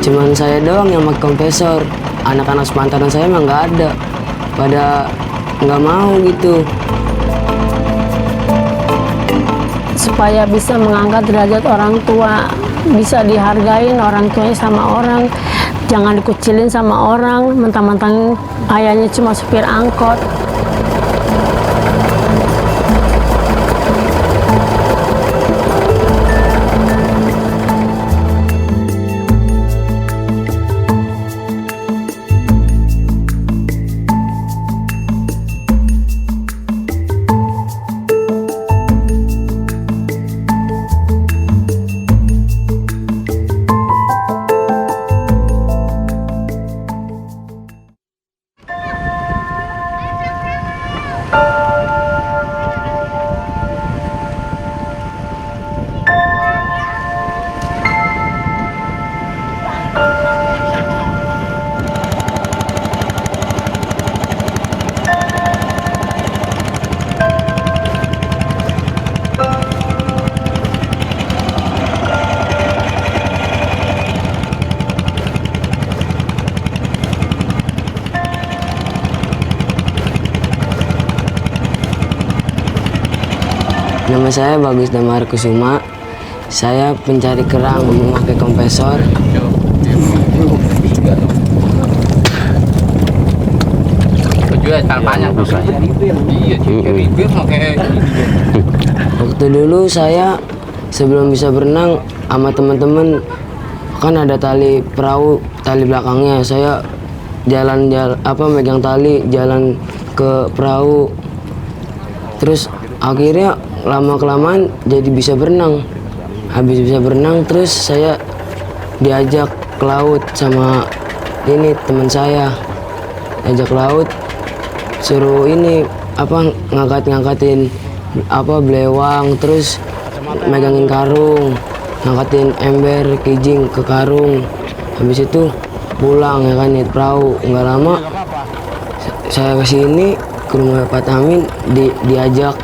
Cuman saya doang yang pakai kompresor. Anak-anak sepantaran saya emang nggak ada. Pada nggak mau gitu. Supaya bisa mengangkat derajat orang tua, bisa dihargain orang tuanya sama orang, jangan dikucilin sama orang, mentang-mentang ayahnya cuma supir angkot. Nama saya Bagus Damar Kusuma. Saya pencari kerang memakai kompresor. Waktu dulu saya sebelum bisa berenang sama teman-teman kan ada tali perahu, tali belakangnya. Saya megang tali jalan ke perahu. Terus akhirnya lama-kelamaan jadi bisa berenang. Habis bisa berenang terus saya diajak ke laut sama ini teman saya. Ajak laut, suruh ini ngangkatin belewang, terus megangin karung, ngangkatin ember kijing ke karung. Habis itu pulang ya kan, naik perahu. Nggak lama saya kesini ke rumah Pak Tamin, diajak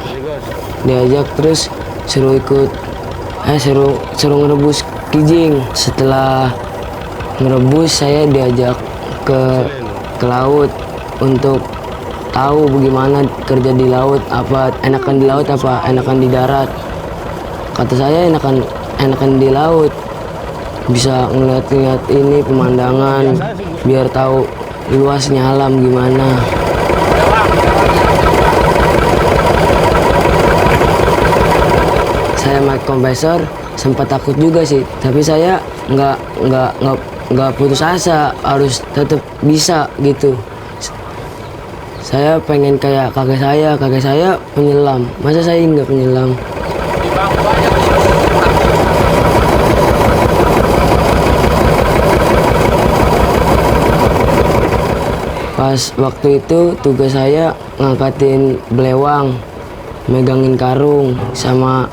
terus suruh ngerebus kijing. Setelah ngerebus saya diajak ke laut untuk tahu bagaimana kerja di laut, apa enakan di laut apa enakan di darat. Kata saya enakan di laut, bisa ngeliat ini pemandangan, biar tahu luasnya alam gimana. Saya pakai kompresor, sempat takut juga sih, tapi saya nggak putus asa, harus tetap bisa gitu. Saya pengen kayak kakek saya penyelam, masa saya nggak penyelam? Pas waktu itu tugas saya ngangkatin belewang, megangin karung, sama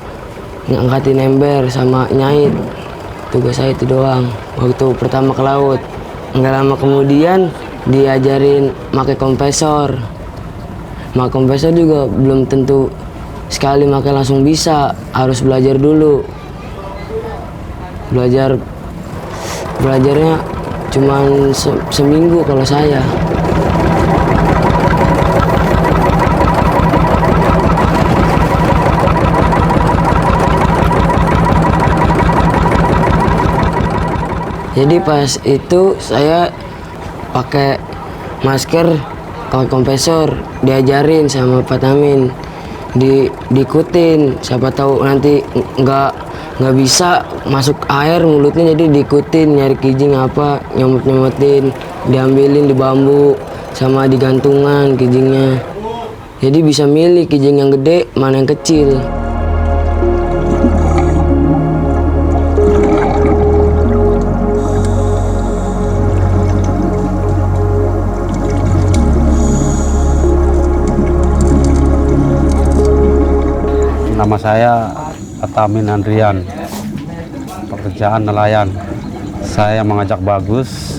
ngangkatin ember, sama nyait. Tugas saya itu doang waktu pertama ke laut. Nggak lama kemudian diajarin pakai kompresor. Pakai kompresor juga belum tentu sekali pakai langsung bisa, harus belajar dulu. Belajarnya cuman seminggu kalau saya. Jadi pas itu saya pakai masker, pakai kompresor, diajarin sama Pak Tamin, diikutin. Siapa tahu nanti nggak bisa masuk air mulutnya, jadi diikutin nyari kijing apa, nyomot-nyomotin, diambilin di bambu sama digantungan kijingnya. Jadi bisa milih kijing yang gede mana yang kecil. Nama saya Tamin Andrian, pekerjaan nelayan. Saya mengajak Bagus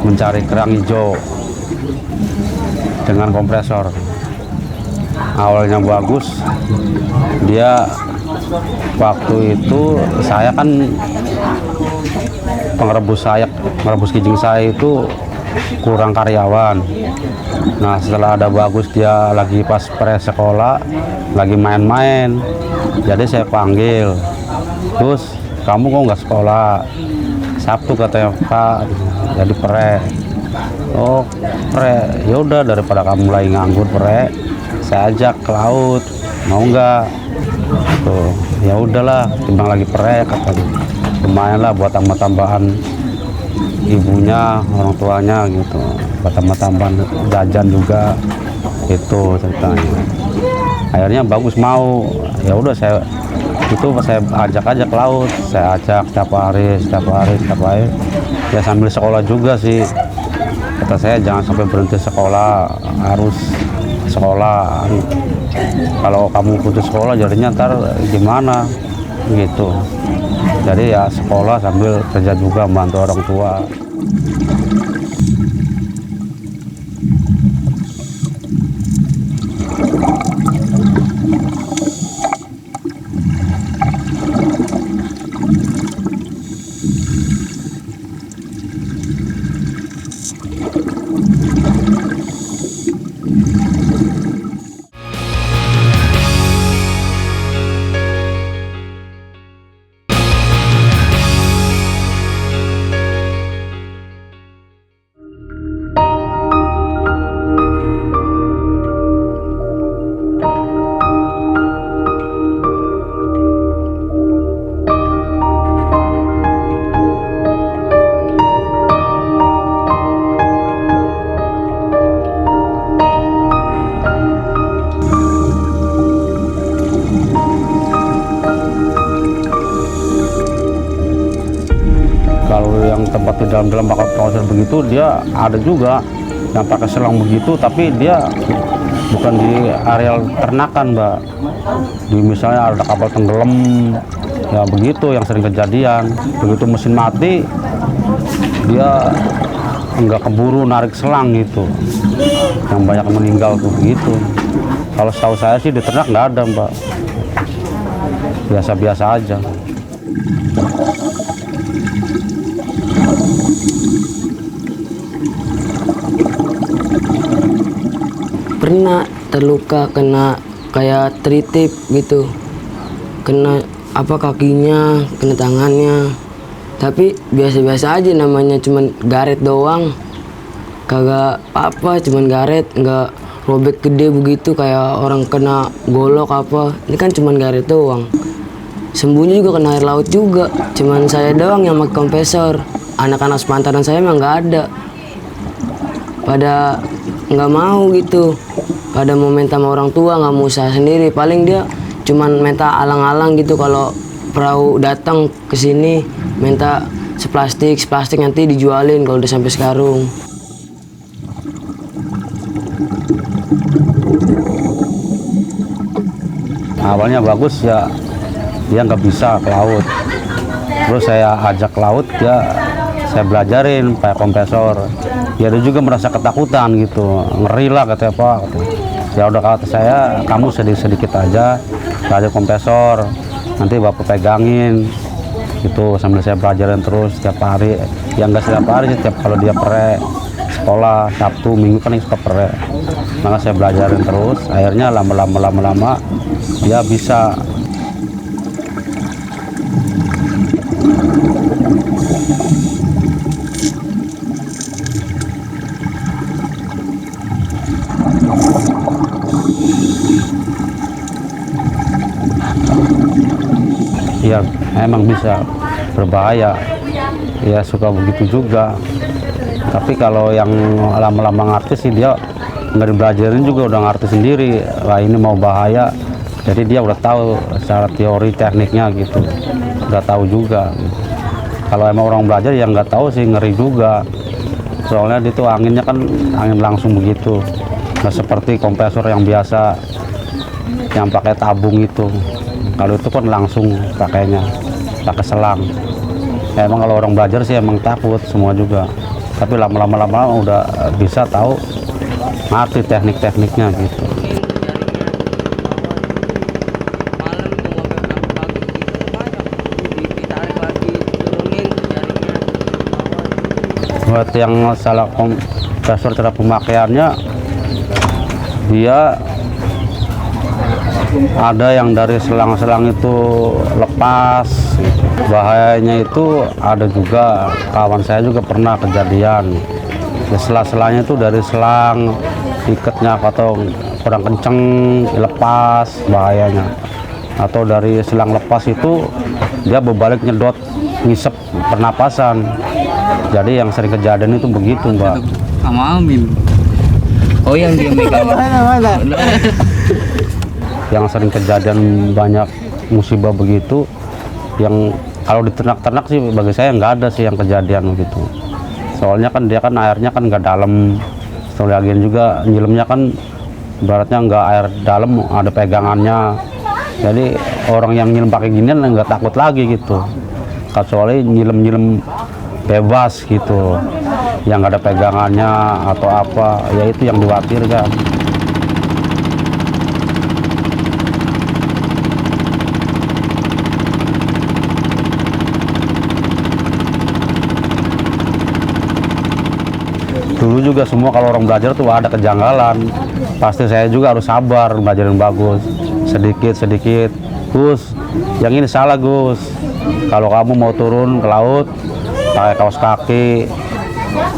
mencari kerang hijau dengan kompresor. Awalnya Bagus, dia waktu itu saya kan ngerebus kijing saya itu kurang karyawan. Nah setelah ada Bagus, dia lagi pas sekolah lagi main-main, jadi saya panggil, terus kamu kok nggak sekolah? Sabtu katanya Pak, jadi pre. Oh pre, ya udah daripada kamu lagi nganggur pre, saya ajak ke laut, mau nggak? Tuh ya udahlah, timbang lagi pre katanya, lumayan lah buat tambah-tambahan ibunya, orang tuanya gitu, buat tambah-tambahan jajan juga itu ceritanya. Akhirnya Bagus mau, ya udah saya ajak aja ke laut, saya ajak setiap hari, ya sambil sekolah juga sih. Kata saya jangan sampai berhenti sekolah, harus sekolah. Kalau kamu putus sekolah jadinya ntar gimana gitu. Jadi ya sekolah sambil kerja juga, membantu orang tua. Kalau yang tempat di dalam bakal proses begitu, dia ada juga yang pakai selang begitu, tapi dia bukan di areal ternakan, Mbak. Di misalnya ada kapal tenggelam, ya begitu yang sering kejadian. Begitu mesin mati, dia enggak keburu narik selang gitu. Yang banyak meninggal tuh gitu. Kalau setahu saya sih di ternak nggak ada, Mbak. Biasa-biasa aja. Pernah terluka, kena kayak tritip gitu, kena apa kakinya, kena tangannya, tapi biasa-biasa aja, namanya cuman garet doang, kagak apa, cuman garet, nggak robek gede begitu kayak orang kena golok apa. Ini kan cuman garet doang. Sembuhnya juga kena air laut juga, cuman saya doang yang pakai kompresor. Anak-anak sepantaran saya emang nggak ada, pada nggak mau gitu, pada mau minta sama orang tua, nggak mau usaha sendiri. Paling dia cuman minta alang-alang gitu, kalau perahu datang ke sini minta seplastik nanti dijualin kalau udah sampai sekarung. Awalnya Bagus ya, dia nggak bisa ke laut, terus saya ajak ke laut, saya belajarin pakai kompresor. Ya dia juga merasa ketakutan gitu, ngeri lah katanya Pak. Ya udah kata saya, kamu sedikit aja belajar kompresor, nanti Bapak pegangin gitu sambil saya belajarin terus setiap hari. Ya nggak setiap hari, setiap kalau dia pre sekolah Sabtu Minggu kan suka pre, maka saya belajarin terus. Akhirnya lama-lama dia bisa. Ya emang bisa berbahaya, ya suka begitu juga. Tapi kalau yang lama-lama ngerti sih, dia nggak dibelajarin juga udah ngerti sendiri, wah ini mau bahaya. Jadi dia udah tahu secara teori tekniknya gitu, udah tahu juga gitu. Kalau emang orang belajar yang nggak tahu sih ngeri juga, soalnya itu anginnya kan angin langsung begitu, nggak seperti kompresor yang biasa yang pakai tabung itu. Kalau itu kan langsung pakainya pakai selang. Ya, emang kalau orang belajar sih emang takut semua juga, tapi lama-lama udah bisa tahu, ngerti teknik-tekniknya gitu. Buat yang salah kompresor cara pemakaiannya, dia ada yang dari selang-selang itu lepas. Bahayanya itu ada juga, kawan saya juga pernah kejadian. Sela-selanya itu dari selang, ikatnya atau kurang kenceng lepas, bahayanya. Atau dari selang lepas itu dia berbalik nyedot, ngisep pernapasan. Jadi yang sering kejadian itu begitu, Mbak. Sama Amin. Oh, yang dia megang. Yang sering kejadian banyak musibah begitu, yang kalau di ternak-ternak sih bagi saya nggak ada sih yang kejadian begitu. Soalnya kan dia kan airnya kan nggak dalam, lagian juga nyilemnya kan ibaratnya nggak air dalam, ada pegangannya. Jadi orang yang nyilam pakai ginian nggak takut lagi gitu, kecuali nyilam bebas gitu, yang nggak ada pegangannya atau apa, ya itu yang dikhawatirkan. Dulu juga semua kalau orang belajar tuh ada kejanggalan, pasti saya juga harus sabar belajar yang bagus, sedikit Gus, yang ini salah Gus, kalau kamu mau turun ke laut pakai kaos kaki,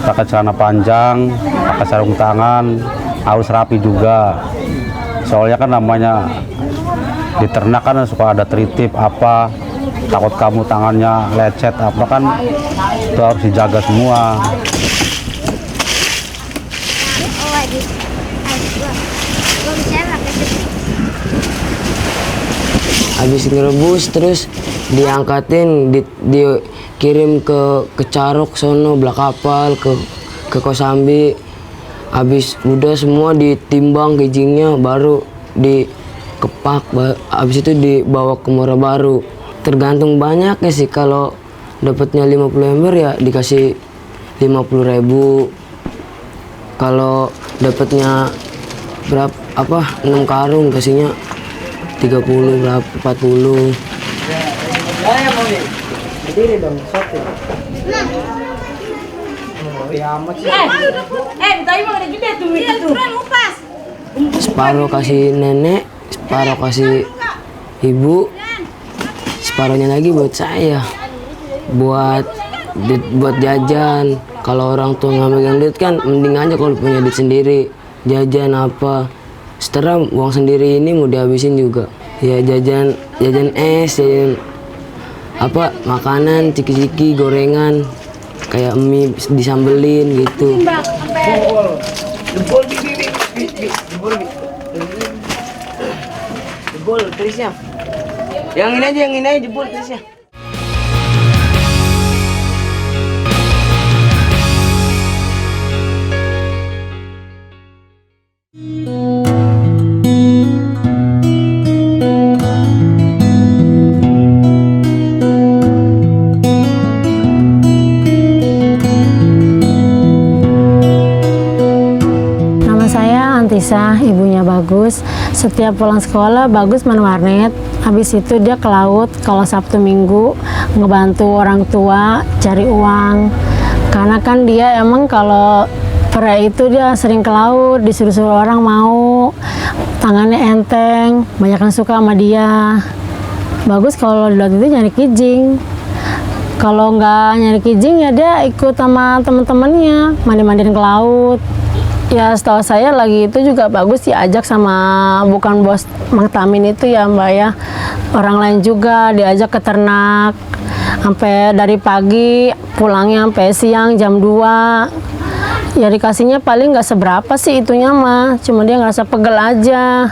pakai celana panjang, pakai sarung tangan, harus rapi juga, soalnya kan namanya di ternak kan suka ada tritip apa, takut kamu tangannya lecet apa kan, itu harus dijaga semua. Habis ngerebus terus diangkatin, dikirim ke Carok sono, Blak Kapal, ke Kosambi. Habis udah semua ditimbang kijingnya, baru dikepak, habis itu dibawa ke Muara Baru. Tergantung banyaknya sih, kalau dapatnya 50 ember ya dikasih 50.000. Kalau dapatnya berapa 6 karung kasihnya 30 berapa 40. Berdiri dong, sote. Separuh kasih nenek, separuh kasih ibu, separuhnya lagi buat saya, buat jajan. Kalau orang tua nggak megang duit kan mending aja kalau punya duit sendiri, jajan apa. Setelah uang sendiri ini mau dihabisin juga, ya jajan es, jajan apa makanan, ciki-ciki, gorengan, kayak mie disambelin gitu. Jebol tulisnya. Yang ini aja jebol tulisnya. Antisa, ibunya Bagus. Setiap pulang sekolah Bagus main warnet, habis itu dia ke laut kalau Sabtu Minggu ngebantu orang tua cari uang. Karena kan dia emang kalau pere itu dia sering ke laut, disuruh-suruh orang mau, tangannya enteng, banyak yang suka sama dia. Bagus kalau di laut itu nyari kijing. Kalau nggak nyari kijing ya dia ikut sama teman-temannya mandi-mandiin ke laut. Ya setahu saya lagi itu juga Bagus diajak sama bukan bos Mang Tamin itu ya Mbak ya, orang lain juga diajak ke ternak sampai dari pagi pulangnya sampai siang jam 2. Ya dikasihnya paling nggak seberapa sih itunya mah, cuma dia ngerasa pegel aja.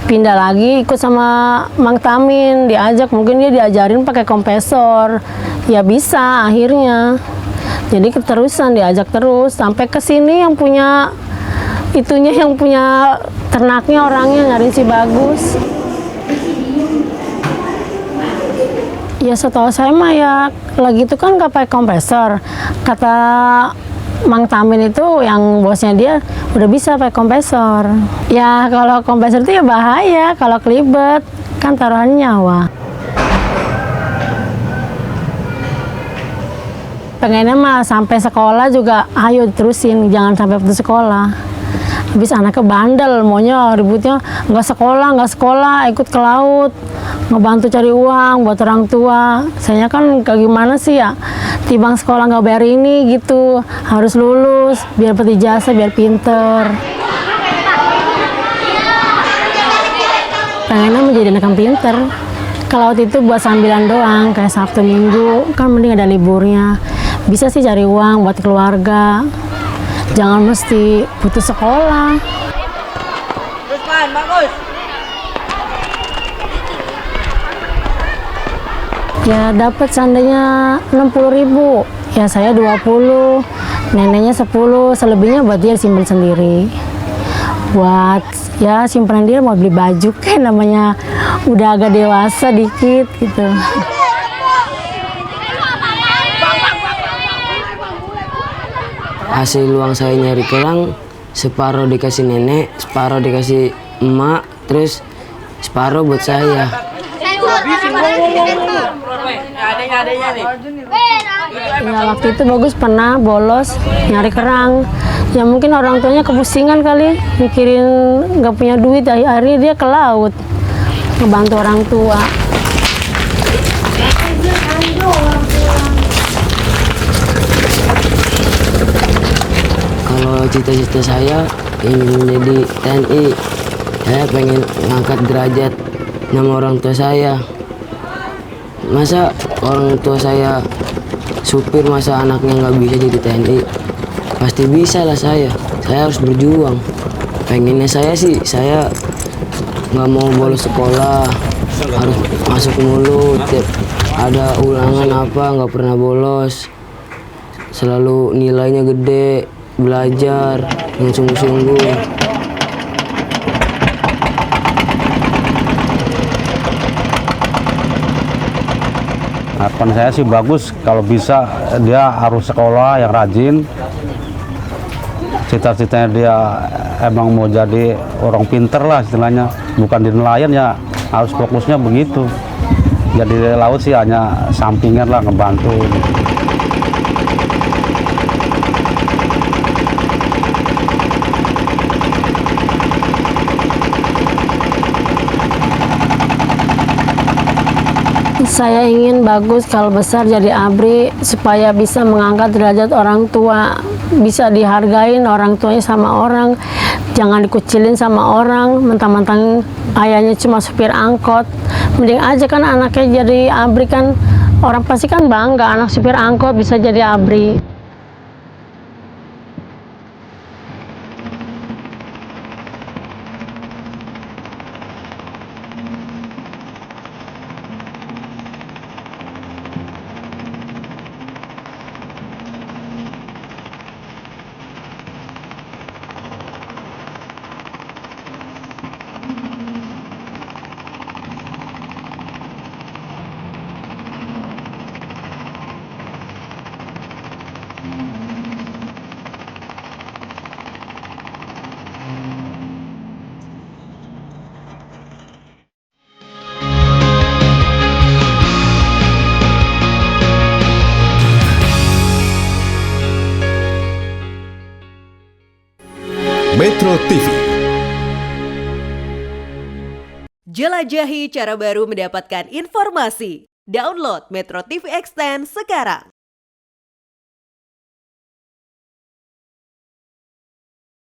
Pindah lagi ikut sama Mang Tamin, diajak, mungkin dia diajarin pakai kompresor, ya bisa akhirnya. Jadi keterusan diajak terus sampai ke sini yang punya itunya, yang punya ternaknya orangnya nyariin si Bagus. Ya setahu saya mah ya lagi itu kan nggak pakai kompresor. Kata Mang Tamin itu yang bosnya dia udah bisa pakai kompresor. Ya kalau kompresor itu ya bahaya kalau kelibet, kan taruhannya nyawa. Pengennya mah sampai sekolah juga ayo terusin, jangan sampai putus sekolah. Habis anaknya bandel, maunya ributnya nggak sekolah, ikut ke laut, ngebantu cari uang buat orang tua. Saya kan kayak gimana sih ya, timbang sekolah nggak bayar ini gitu, harus lulus biar dapat ijazah, biar pinter. Pengennya menjadi anak yang pinter. Kalau waktu itu buat sambilan doang, kayak Sabtu Minggu, kan mending ada liburnya. Bisa sih cari uang buat keluarga. Jangan mesti putus sekolah. Terus Man, bagus. Ya dapat seandainya 60.000, ya saya 20, neneknya 10, selebihnya buat dia simpen sendiri. Buat ya simpanan dia mau beli baju, kan namanya udah agak dewasa dikit gitu. Hasil uang saya nyari kerang, separuh dikasih nenek, separuh dikasih emak, terus separuh buat saya. Adanya nih. Ya waktu itu Bagus pernah bolos nyari kerang. Ya mungkin orang tuanya kepusingan kali, mikirin nggak punya duit, akhirnya dia ke laut ngebantu orang tua. Kalau cita-cita saya ingin menjadi TNI, saya pengen ngangkat derajat nama orang tua saya. Masa orang tua saya supir, masa anaknya nggak bisa jadi TNI? Pasti bisa lah saya harus berjuang. Pengennya saya sih, saya nggak mau bolos sekolah, harus masuk mulu, tiap ada ulangan apa nggak pernah bolos, selalu nilainya gede, belajar dengan sungguh-sungguh. Harapan saya sih Bagus, kalau bisa dia harus sekolah yang rajin. Cita-citanya dia emang mau jadi orang pinter lah istilahnya, bukan di nelayan ya harus fokusnya begitu. Jadi di laut sih hanya sampingan lah, ngebantu. Saya ingin Bagus kalau besar jadi ABRI supaya bisa mengangkat derajat orang tua, bisa dihargain orang tuanya sama orang, jangan dikucilin sama orang, mentang-mentang ayahnya cuma supir angkot. Mending aja kan anaknya jadi ABRI, kan orang pasti kan bangga anak supir angkot bisa jadi ABRI. Metro TV. Jelajahi cara baru mendapatkan informasi. Download Metro TV Extend sekarang.